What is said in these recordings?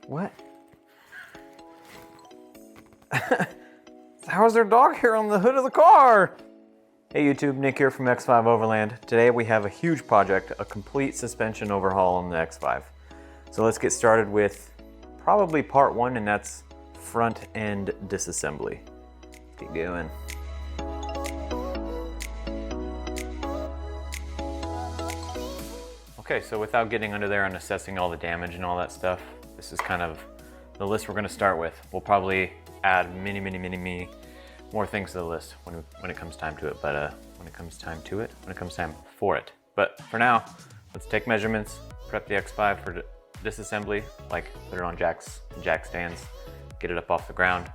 What? How is there dog hair on the hood of the car? Hey YouTube, Nick here from X5 Overland. Today we have a huge project, a complete suspension overhaul on the X5. So let's get started with probably part one, and that's front end disassembly. Let's get going. Okay, so without getting under there and assessing all the damage and all that stuff, this is kind of the list we're gonna start with. We'll probably add many more things to the list when it comes time to it, but when it comes time for it. But for now, let's take measurements, prep the X5 for disassembly, like put it on jack stands, get it up off the ground,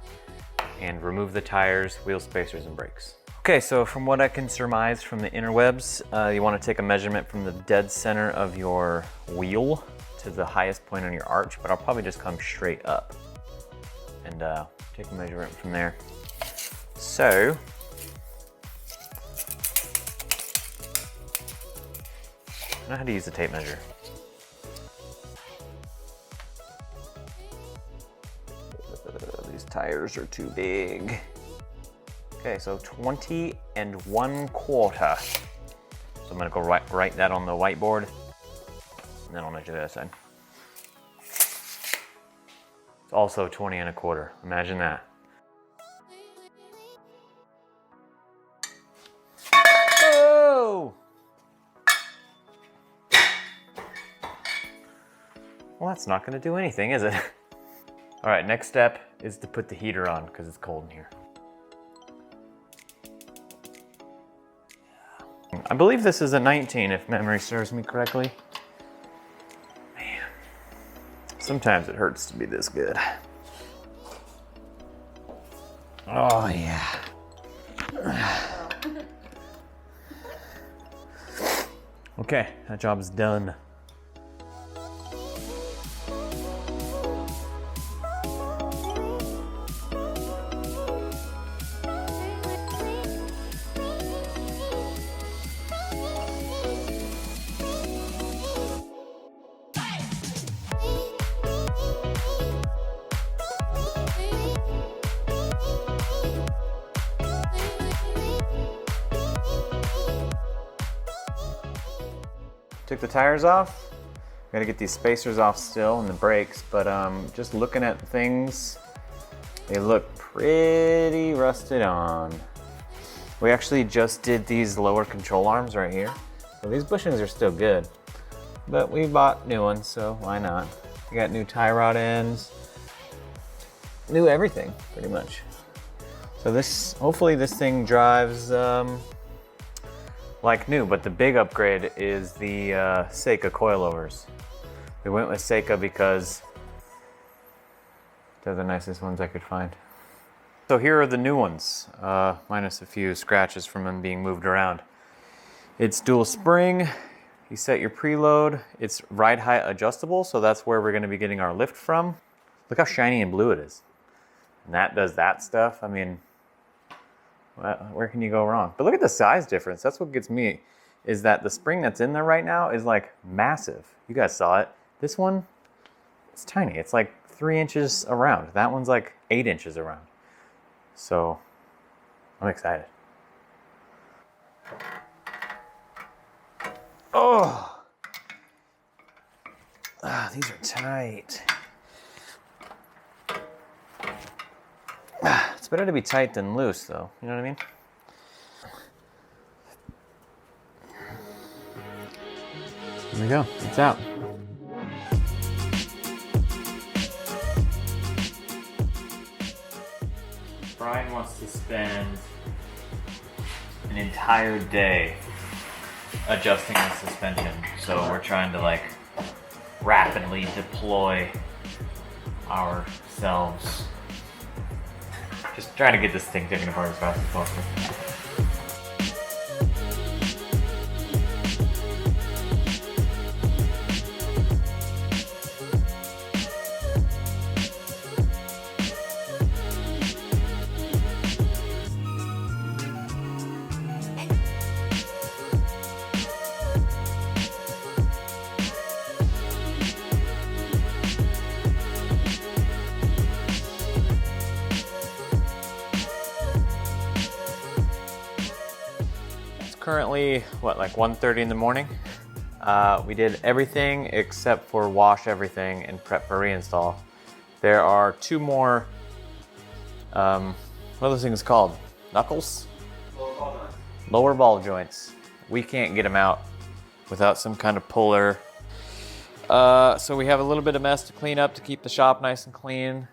and remove the tires, wheel spacers, and brakes. Okay, so from what I can surmise from the interwebs, you want to take a measurement from the dead center of your wheel to the highest point on your arch, but I'll probably just come straight up and take a measurement from there. So, I know how to use the tape measure. These tires are too big. Okay, so 20 1/4. So I'm gonna go write that on the whiteboard, and then I'll measure the other side. It's also 20 1/4. Imagine that. Oh! Well, that's not gonna do anything, is it? All right, next step is to put the heater on because it's cold in here. I believe this is a 19 if memory serves me correctly. Man, sometimes it hurts to be this good. Oh yeah. Okay, that job's done. Took the tires off. Gotta get these spacers off still and the brakes, but just looking at things, they look pretty rusted on. We actually just did these lower control arms right here. So these bushings are still good, but we bought new ones, so why not? We got new tie rod ends, new everything pretty much. So hopefully this thing drives like new, but the big upgrade is the Seika coilovers. We went with Seika because they're the nicest ones I could find. So here are the new ones, minus a few scratches from them being moved around. It's dual spring. You set your preload. It's ride height adjustable, so that's where we're gonna be getting our lift from. Look how shiny and blue it is. And that does that stuff. I mean, where can you go wrong? But look at the size difference. That's what gets me, is that the spring that's in there right now is like massive. You guys saw it. This one, it's tiny. It's like 3 inches around. That one's like 8 inches around. So I'm excited. Oh, these are tight. It's better to be tight than loose, though. You know what I mean? There we go. It's out. Brian wants to spend an entire day adjusting the suspension, so we're trying to like rapidly deploy ourselves. Just trying to get this thing taken apart as fast as possible. currently, what, like 1:30 in the morning? We did everything except for wash everything and prep for reinstall. There are 2 more, what are those things called? Knuckles? Lower ball joints. We can't get them out without some kind of puller. So we have a little bit of mess to clean up to keep the shop nice and clean,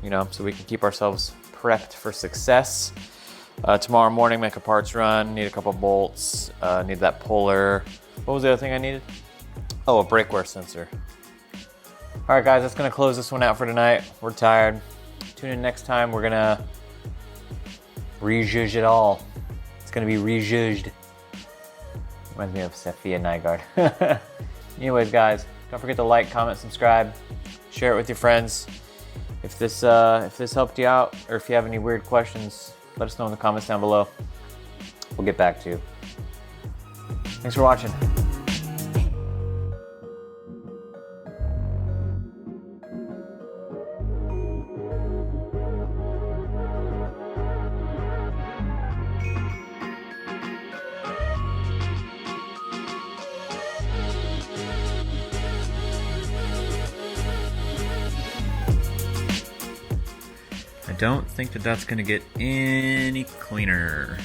you know, so we can keep ourselves prepped for success. Tomorrow morning, make a parts run, need a couple bolts, need that puller. What was the other thing I needed? Oh, a brake wear sensor. All right, guys, that's gonna close this one out for tonight. We're tired. Tune in next time. We're gonna rejudge it all. It's gonna be rejudged. Reminds me of Safia Nygaard. Anyways, guys, don't forget to like, comment, subscribe, share it with your friends. If this helped you out, or if you have any weird questions, let us know in the comments down below. We'll get back to you. Thanks for watching. I don't think that that's gonna get any cleaner.